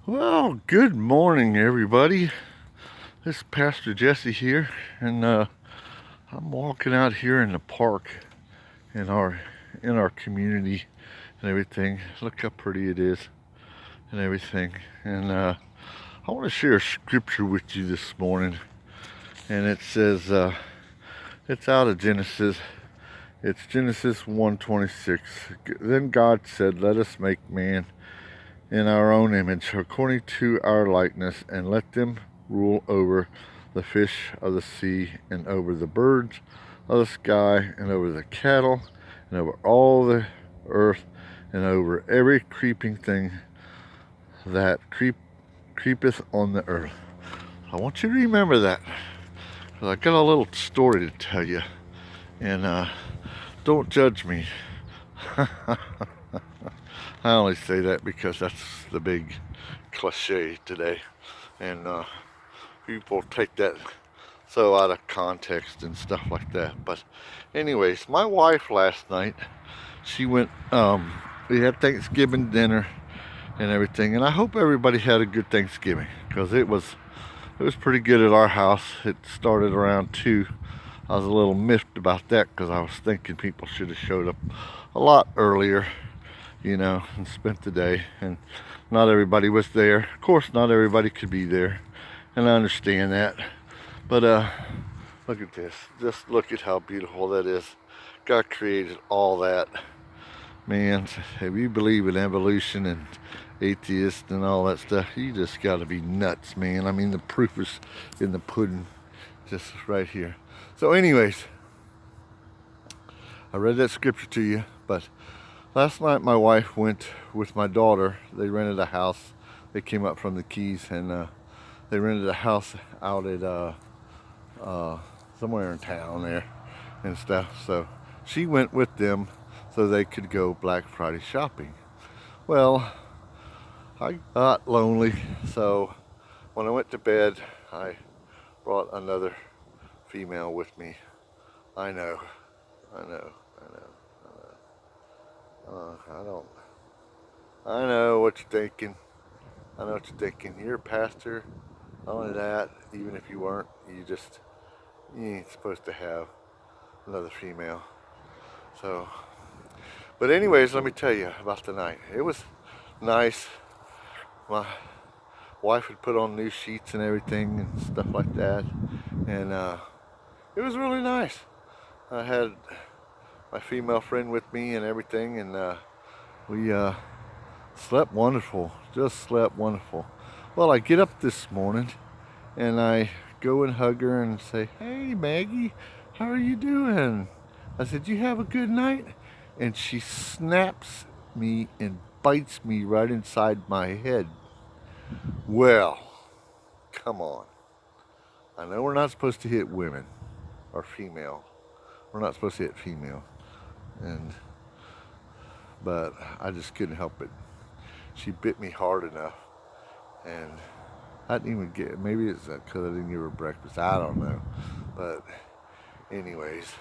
Well, good morning, everybody. This is Pastor Jesse here, and I'm walking out here in the park in our community and everything. Look how pretty it is and everything. And I want to share a scripture with you this morning, and it says it's out of Genesis. It's Genesis 1:26. Then God said, "Let us make man in our own image, according to our likeness, and let them rule over the fish of the sea, and over the birds of the sky, and over the cattle, and over all the earth, and over every creeping thing that creepeth on the earth." I want you to remember that, because I got a little story to tell you, and don't judge me. I only say that because that's the big cliche today, and people take that so out of context and stuff like that. But anyways, my wife last night, she went, we had Thanksgiving dinner and everything, and I hope everybody had a good Thanksgiving, because it was pretty good at our house. It started around 2. I was a little miffed about that, because I was thinking people should have showed up a lot earlier, and spent the day. And not everybody was there. Of course, not everybody could be there, and I understand that. But look at this. Just look at how beautiful that is. God created all that. Man, if you believe in evolution and atheist and all that stuff, you just got to be nuts, man. I mean, the proof is in the pudding, just right here. So, anyways, I read that scripture to you, but last night my wife went with my daughter. They rented a house. They came up from the Keys, and they rented a house out at somewhere in town there and stuff. So she went with them so they could go Black Friday shopping. Well, I got lonely, so when I went to bed, I brought another female with me. I know, I know, I know, I know. I don't. I know what you're thinking. I know what you're thinking. You're a pastor. Not only that, even if you weren't, you ain't supposed to have another female. So, but anyways, let me tell you about the night. It was nice. My wife had put on new sheets and everything and stuff like that, and it was really nice. I had my female friend with me and everything, and we slept wonderful. Just slept wonderful. Well, I get up this morning and I go and hug her and say, "Hey, Maggie, how are you doing?" I said, "You have a good night?" And she snaps me and bites me right inside my head. Well, come on. I know we're not supposed to hit women or female. We're not supposed to hit female. And but I just couldn't help it. She bit me hard enough, and I didn't even get. Maybe it's because I didn't give her breakfast. I don't know. But anyways,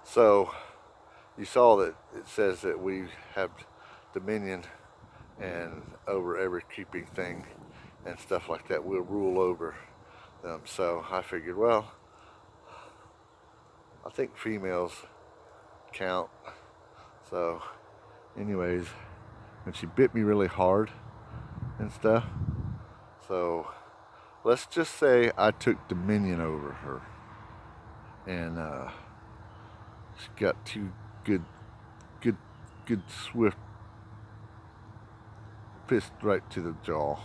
so you saw that it says that we have dominion and over every creeping thing and stuff like that. We'll rule over them. So I figured, well, I think females count. So, anyways, and she bit me really hard and stuff. So let's just say I took dominion over her, and she got 2 good, good, good swift fist right to the jaw.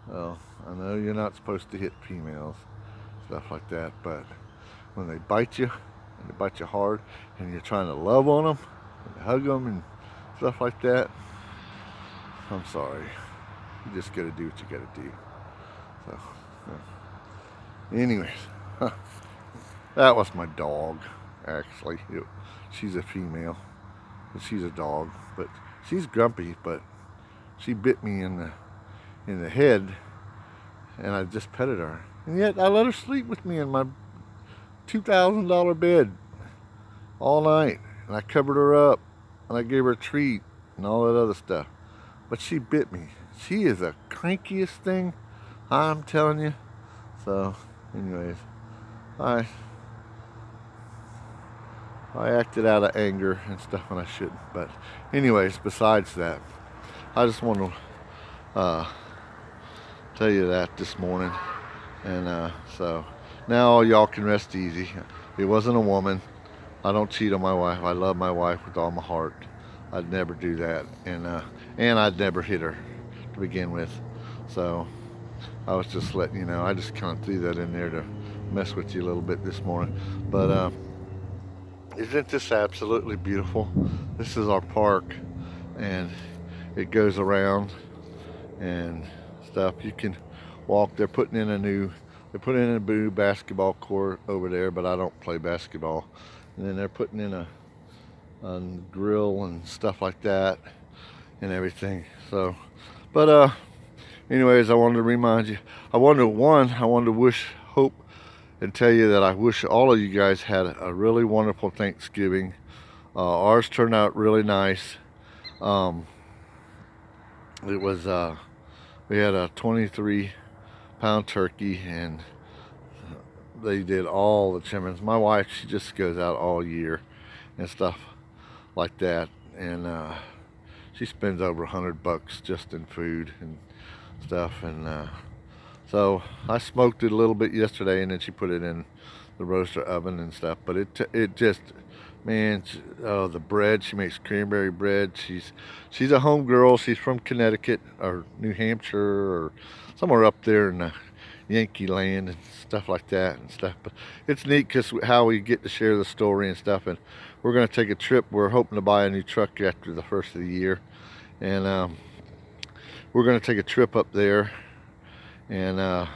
Well, I know you're not supposed to hit females, stuff like that, but when they bite you, and they bite you hard, and you're trying to love on them, and hug them, and stuff like that, I'm sorry. You just gotta do what you gotta do. So, anyways, that was my dog. Actually, she's a female, but she's a dog. But she's grumpy. But she bit me in the head, and I just petted her. And yet I let her sleep with me in my $2,000 bed all night, and I covered her up, and I gave her a treat and all that other stuff. but she bit me. She is the crankiest thing, I'm telling you. So, anyways, I acted out of anger and stuff when I shouldn't. But anyways, besides that, I just want to tell you that this morning. And so now y'all can rest easy. It wasn't a woman. I don't cheat on my wife. I love my wife with all my heart. I'd never do that. And I'd never hit her to begin with. So I was just letting you know. I just kind of threw that in there to mess with you a little bit this morning. But isn't this absolutely beautiful? This is our park, and it goes around and stuff. You can walk. They're putting in a new basketball court over there, but I don't play basketball. And then they're putting in a grill and stuff like that and everything. So, but anyways, I wanted to remind you. I wanted to wish, hope, and tell you that I wish all of you guys had a really wonderful Thanksgiving. Ours turned out really nice. It was we had a 23-pound turkey, and they did all the trimmings. My wife, she just goes out all year and stuff like that, and she spends over $100 just in food and stuff. And so I smoked it a little bit yesterday, and then she put it in the roaster oven and stuff. But it just, man, the bread, she makes cranberry bread. She's a home girl. She's from Connecticut or New Hampshire or somewhere up there in the Yankee land and stuff like that and stuff. But it's neat because how we get to share the story and stuff. And we're going to take a trip. We're hoping to buy a new truck after the first of the year, and we're going to take a trip up there. And I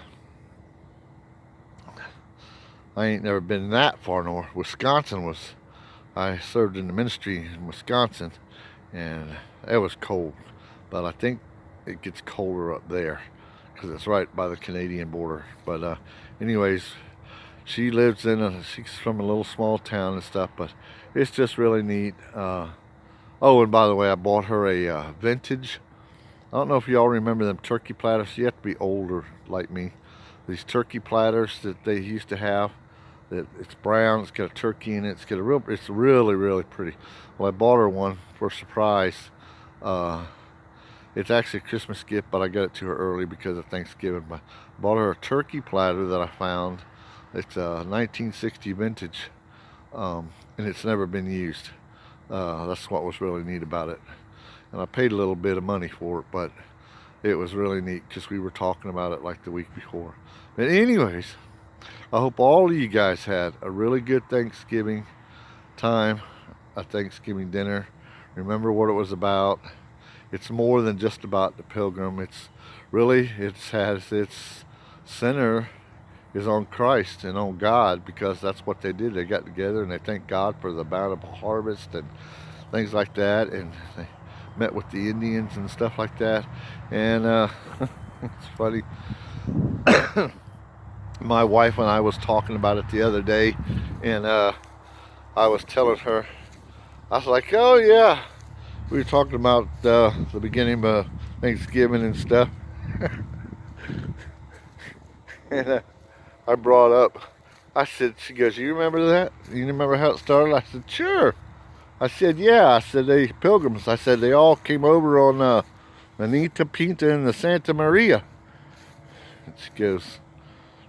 ain't never been that far north. I served in the ministry in Wisconsin, and it was cold, but I think it gets colder up there because it's right by the Canadian border. But anyways, she's from a little small town and stuff, but it's just really neat. Oh, and by the way, I bought her a vintage, I don't know if y'all remember them turkey platters. You have to be older like me. These turkey platters that they used to have, that it's brown, it's got a turkey in it, it's really, really pretty. Well, I bought her one for a surprise. It's actually a Christmas gift, but I got it to her early because of Thanksgiving. But I bought her a turkey platter that I found. It's a 1960 vintage, and it's never been used. That's what was really neat about it. And I paid a little bit of money for it, but it was really neat because we were talking about it like the week before. But anyways, I hope all of you guys had a really good Thanksgiving time, a Thanksgiving dinner. Remember what it was about. It's more than just about the pilgrim. It has its center is on Christ and on God, because that's what they did. They got together and they thanked God for the bountiful harvest and things like that, and they met with the Indians and stuff like that. And it's funny. My wife and I was talking about it the other day, and I was telling her, I was like, oh yeah, we were talking about the beginning of Thanksgiving and stuff. And I brought up, I said, she goes, you remember that? You remember how it started? I said, sure. I said, yeah. I said, they pilgrims. I said, they all came over on Manita, Pinta, and the Santa Maria. And she goes,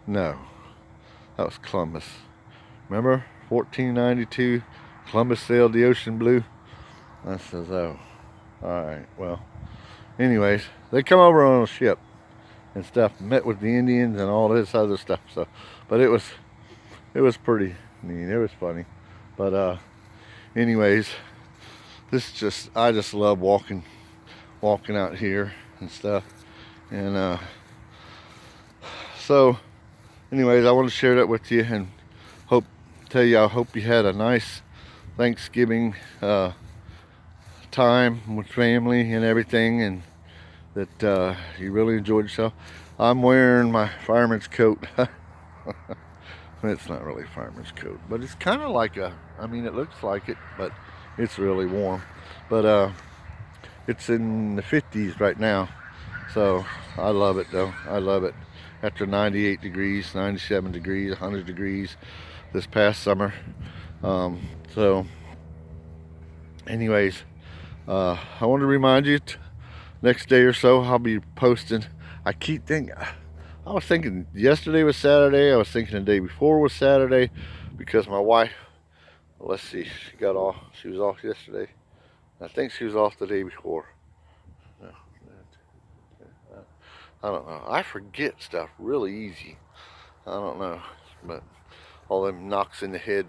no, that was Columbus. Remember, 1492, Columbus sailed the ocean blue. I says, oh, all right, well, anyways, they come over on a ship and stuff, met with the Indians and all this other stuff. So, but it was pretty neat. It was funny. But anyways, I just love walking out here and stuff. And so anyways, I want to share that with you, and I hope you had a nice Thanksgiving time with family and everything, and that you really enjoyed yourself. I'm wearing my fireman's coat. It's not really a fireman's coat, but it's kind of like it looks like it, but it's really warm. But It's in the 50s right now. So I love it though. I love it. After 98 degrees, 97 degrees, 100 degrees this past summer. So anyways, I want to remind you, next day or so I'll be posting. I was thinking yesterday was Saturday. I was thinking the day before was Saturday, because my wife, let's see, she was off yesterday. I think she was off the day before. I don't know. I forget stuff really easy. I don't know. But all them knocks in the head,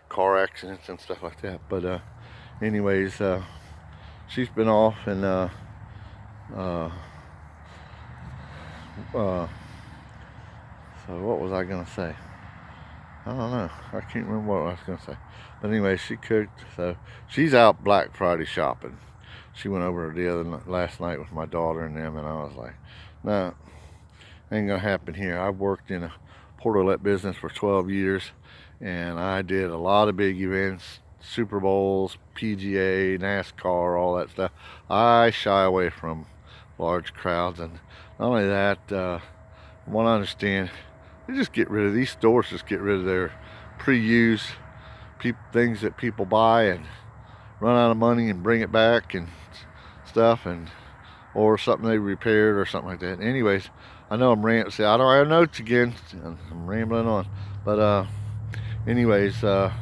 car accidents and stuff like that. But anyways, she's been off, and so what was I gonna say? I don't know. I can't remember what I was gonna say. But anyway, she cooked, so she's out Black Friday shopping. She went over last night with my daughter and them, and I was like, no, ain't gonna happen here. I've worked in a portalette business for 12 years, and I did a lot of big events, Super Bowls, PGA, NASCAR, all that stuff. I shy away from large crowds, and not only that, from what I understand, they just get rid of these stores. Just get rid of their pre-used things that people buy and run out of money and bring it back and stuff, and or something they repaired or something like that. Anyways, I know I'm ranting. See, I don't have notes again. I'm rambling on, but anyways, I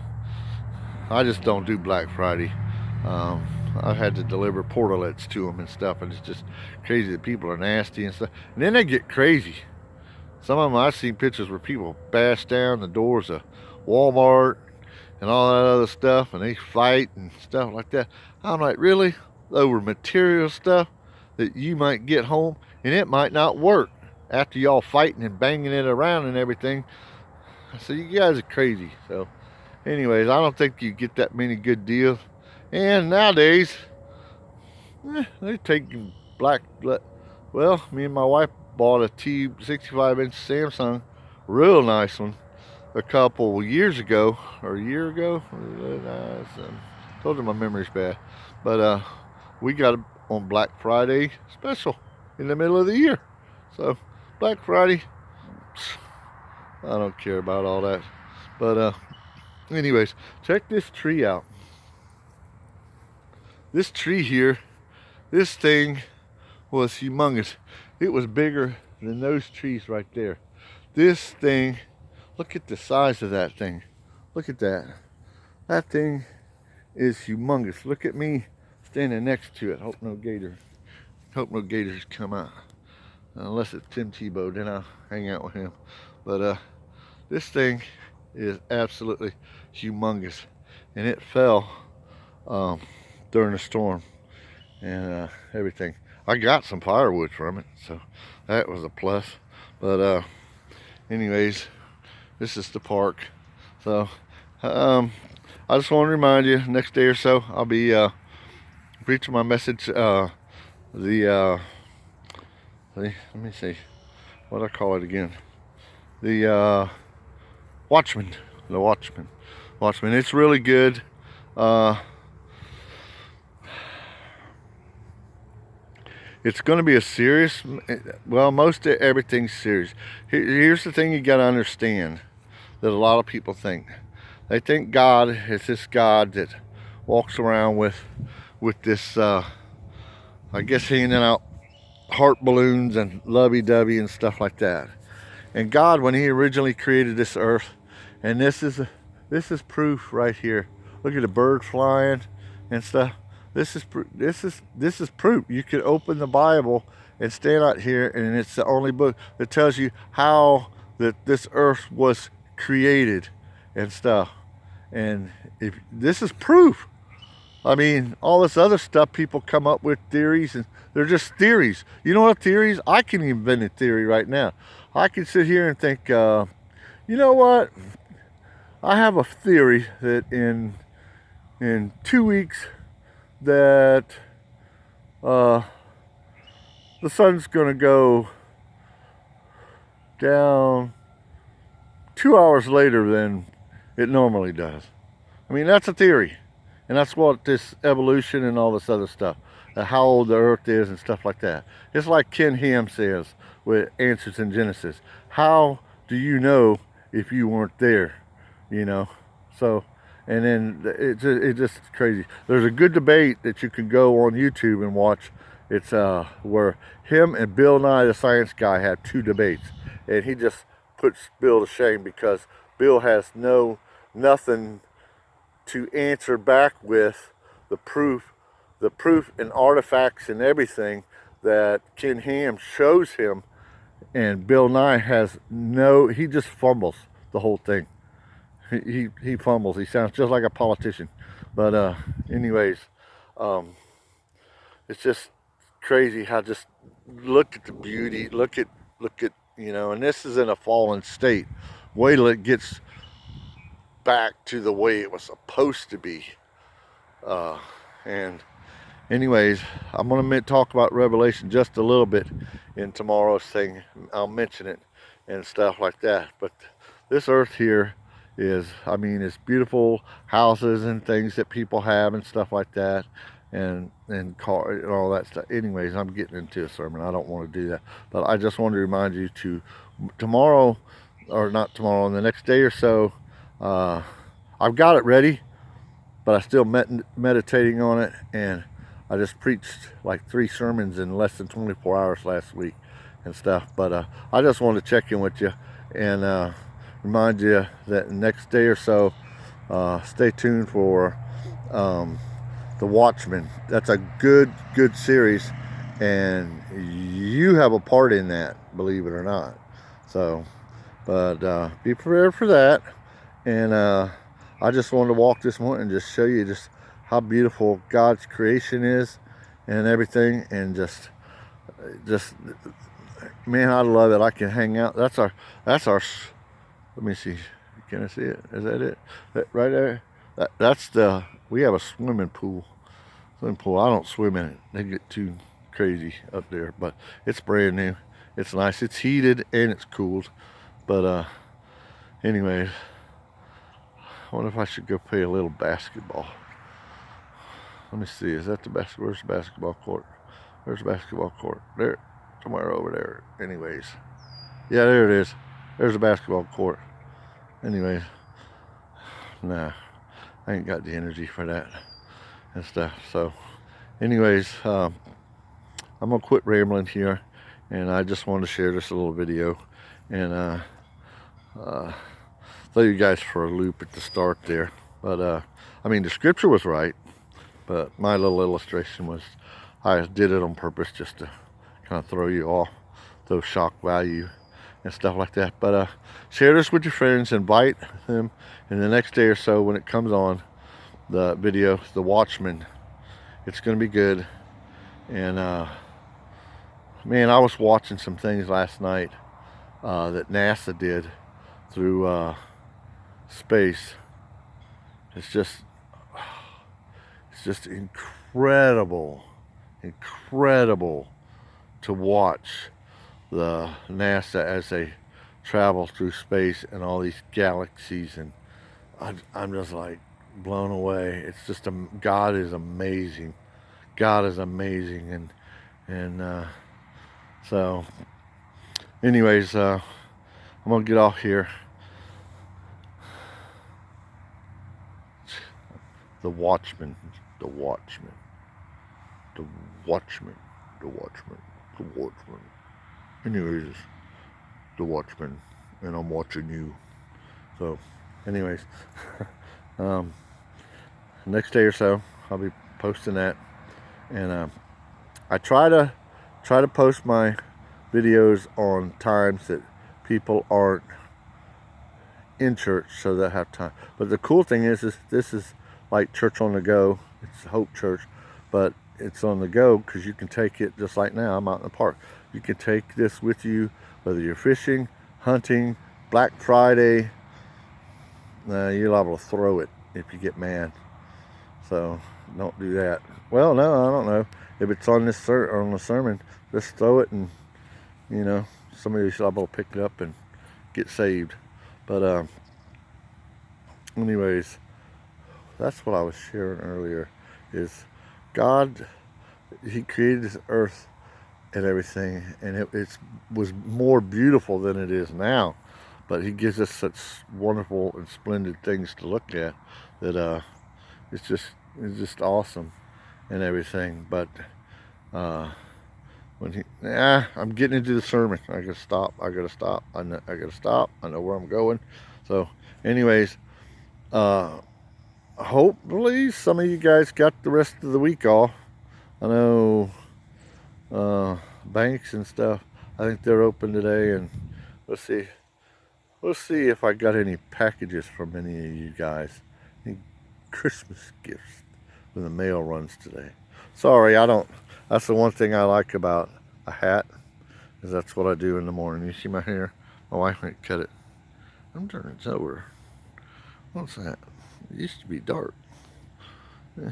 just don't do Black Friday. I've had to deliver portalettes to them and stuff, and it's just crazy that people are nasty and stuff. And then they get crazy. Some of them, I've seen pictures where people bash down the doors of Walmart and all that other stuff, and they fight and stuff like that. I'm like, really? Over material stuff that you might get home, and it might not work after y'all fighting and banging it around and everything. So you guys are crazy. So anyways, I don't think you get that many good deals. And nowadays, they take well, me and my wife bought a 65-inch Samsung, real nice one, a couple years ago, or a year ago. Told you my memory's bad. But we got it on Black Friday special in the middle of the year. So Black Friday, I don't care about all that. But anyways, check this tree out. This tree here, this thing was humongous. It was bigger than those trees right there. This thing, look at the size of that thing. Look at that. That thing is humongous. Look at me standing next to it. Hope no gators come out. Unless it's Tim Tebow, then I'll hang out with him. But this thing is absolutely humongous, and it fell during the storm and everything. I got some firewood from it, so that was a plus. But anyways, this is the park. So I just want to remind you, next day or so I'll be preaching my message. Let me see what I call it again. The Watchman. It's really good. It's going to be a serious, well, most of everything's serious. Here's the thing you got to understand that a lot of people think. They think God is this God that walks around with this, I guess, handing out heart balloons and lovey-dovey and stuff like that. And God, when he originally created this earth, and this is proof right here. Look at the bird flying and stuff. This is proof. You could open the Bible and stand out here, and it's the only book that tells you how that this earth was created and stuff. And if this is proof. I mean, all this other stuff, people come up with theories, and they're just theories. You know what theories? I can invent a theory right now. I can sit here and think, you know what? I have a theory that in 2 weeks that the sun's going to go down 2 hours later than it normally does. I mean, that's a theory. And that's what this evolution and all this other stuff. how old the earth is and stuff like that. It's like Ken Ham says with Answers in Genesis. How do you know if you weren't there? You know? So, and then it's just crazy. There's a good debate that you can go on YouTube and watch. It's where him and Bill Nye the Science Guy have two debates, and he just puts Bill to shame because Bill has nothing to answer back with the proof and artifacts and everything that Ken Ham shows him, and Bill Nye has he just fumbles the whole thing. He fumbles. He sounds just like a politician. But anyways, it's just crazy how just look at the beauty, look at and this is in a fallen state. Wait till it gets back to the way it was supposed to be. And anyways, I'm gonna talk about Revelation just a little bit in tomorrow's thing. I'll mention it and stuff like that. But this earth here is, I mean, it's beautiful houses and things that people have and stuff like that, and car and all that stuff. Anyways, I'm getting into a sermon. I don't want to do that, but I just want to remind you to tomorrow, or not tomorrow, in the next day or so. I've got it ready, but I still meditating on it, and I just preached like 3 sermons in less than 24 hours last week and stuff. But I just wanted to check in with you and remind you that the next day or so, stay tuned for The Watchmen. That's a good series, and you have a part in that, believe it or not. So, but be prepared for that. And I just wanted to walk this morning and just show you just how beautiful God's creation is and everything, and just man, I love it. I can hang out. That's our let me see, can I see it? Is that it? Right there? We have a swimming pool. I don't swim in it. They get too crazy up there, but it's brand new. It's nice. It's heated and it's cooled. But anyways, I wonder if I should go play a little basketball. Let me see. Is that where's the basketball court? Where's the basketball court? There, somewhere over there. Anyways, yeah, there it is. There's a basketball court. Anyways, nah, I ain't got the energy for that and stuff. So, anyways, I'm gonna quit rambling here, and I just wanted to share this little video and throw you guys for a loop at the start there. But I mean, the scripture was right, but my little illustration was, I did it on purpose just to kind of throw you off, throw shock value and stuff like that. But share this with your friends, invite them in the next day or so when it comes on, the video, The Watchmen. It's going to be good. And man, I was watching some things last night that NASA did through space. It's just incredible to watch the NASA as they travel through space and all these galaxies, and I'm just like blown away. It's just God is amazing. God is amazing, and so anyways, I'm gonna get off here. The Watchmen, The Watchmen, The Watchmen, The Watchmen, The Watchmen. Anyways, The Watchmen, and I'm watching you. So, anyways, next day or so, I'll be posting that, and I try to post my videos on times that people aren't in church, so they have time. But the cool thing is this is like church on the go. It's Hope Church, but it's on the go because you can take it just like now. I'm out in the park. You can take this with you, whether you're fishing, hunting, Black Friday. You're liable to throw it if you get mad. So don't do that. Well, no, I don't know. If it's on this on the sermon, just throw it, and somebody's liable to pick it up and get saved. But anyways, that's what I was sharing earlier, is God He created this earth and everything, and it was more beautiful than it is now. But he gives us such wonderful and splendid things to look at that it's just it's just awesome and everything. But when I'm getting into the sermon. I gotta stop. I gotta stop. I know where I'm going. So, anyways, hopefully some of you guys got the rest of the week off. I know banks and stuff. I think they're open today, and let's see. We'll see if I got any packages from any of you guys. Any Christmas gifts when the mail runs today. Sorry, I don't. That's the one thing I like about a hat, is that's what I do in the morning. You see my hair? My wife might cut it. I'm turning it over. What's that? It used to be dark. Yeah.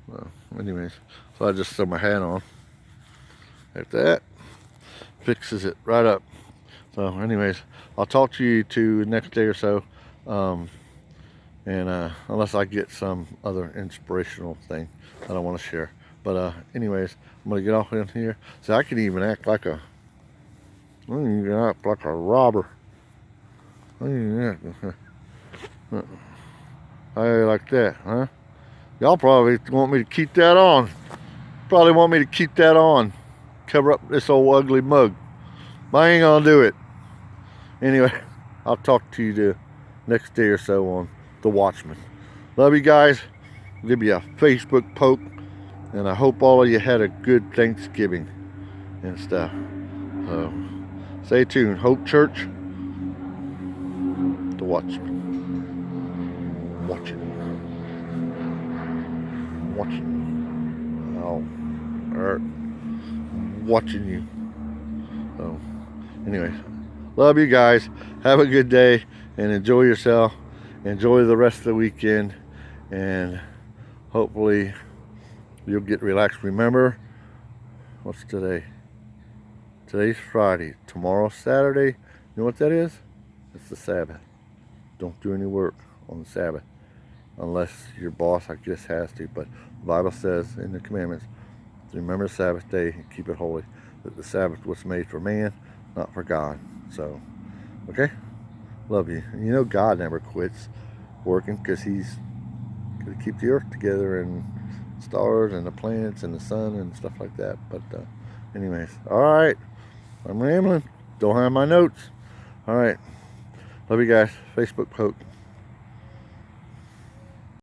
Well, anyways, so I just throw my hat on like that. Fixes it right up. So anyways, I'll talk to you the next day or so. And unless I get some other inspirational thing that I want to share. But anyways, I'm gonna get off in here. So I can even act like a robber. How you like that, huh? Y'all probably want me to keep that on. Probably want me to keep that on. Cover up this old ugly mug. But I ain't gonna do it. Anyway, I'll talk to you the next day or so on The Watchman. Love you guys. Give you a Facebook poke. And I hope all of you had a good Thanksgiving and stuff. So stay tuned. Hope Church, The Watchman. Watching. Oh, alright. Watching you. So, anyway, love you guys. Have a good day and enjoy yourself. Enjoy the rest of the weekend, and hopefully you'll get relaxed. Remember, what's today? Today's Friday. Tomorrow's Saturday. You know what that is? It's the Sabbath. Don't do any work on the Sabbath. Unless your boss, I guess, has to. But the Bible says in the commandments, to remember the Sabbath day and keep it holy. That the Sabbath was made for man, not for God. So, okay? Love you. And you know God never quits working, because he's going to keep the earth together, and stars and the planets and the sun and stuff like that. But anyways, all right. I'm rambling. Don't have my notes. All right. Love you guys. Facebook poke.